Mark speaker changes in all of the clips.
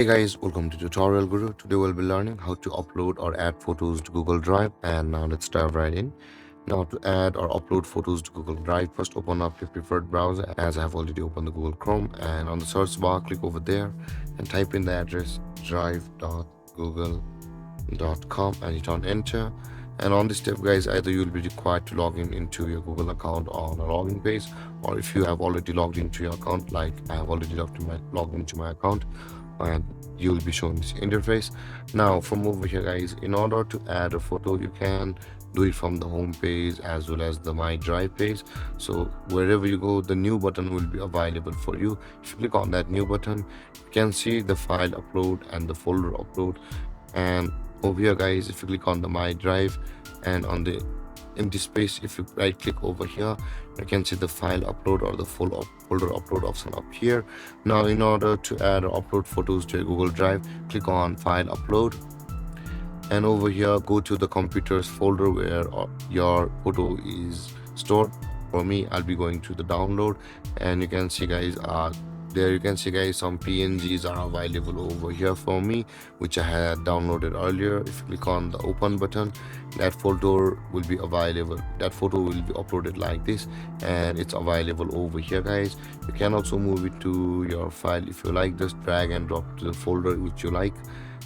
Speaker 1: Hey guys, welcome to Tutorial Guru. Today we'll be learning how to upload or add photos to Google Drive. And now let's dive right in. Now to add or upload photos to Google Drive, first open up your preferred browser as I have already opened the Google Chrome, and on the search bar click over there and type in the address drive.google.com and hit on enter. And on this step guys, either you'll be required to log in into your Google account on a login page, or if you have already logged into your account, like I have already logged into my account, and you will be shown this interface. Now from over here guys, in order to add a photo, you can do it from the home page as well as the My Drive page. So wherever you go, the new button will be available for you. If you click on that new button, you can see the file upload and the folder upload. And over here guys, if you click on the My Drive and on the empty space, if you right click over here, you can see the file upload or the folder upload option up here. Now in order to add or upload photos to your Google Drive, click on file upload, and over here go to the computers folder where your photo is stored. For me, I'll be going to the download, and you can see guys, there you can see guys, some PNGs are available over here for me, which I had downloaded earlier. If you click on the open button, that folder will be available. That photo will be uploaded like this, and it's available over here guys. You can also move it to your file if you like. Just drag and drop to the folder which you like,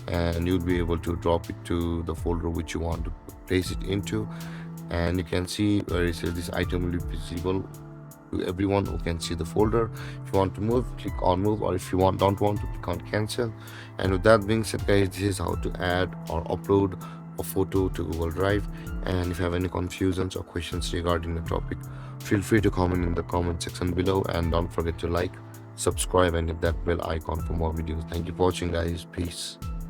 Speaker 1: and you'll be able to drop it to the folder which you want to place it into. And you can see where it says this item will be visible to everyone who can see the folder. If you want to move, click on move, or if you don't want to, click on cancel. And with that being said guys, this is how to add or upload a photo to Google Drive. And if you have any confusions or questions regarding the topic, feel free to comment in the comment section below, and don't forget to like, subscribe, and hit that bell icon for more videos. Thank you for watching guys. Peace.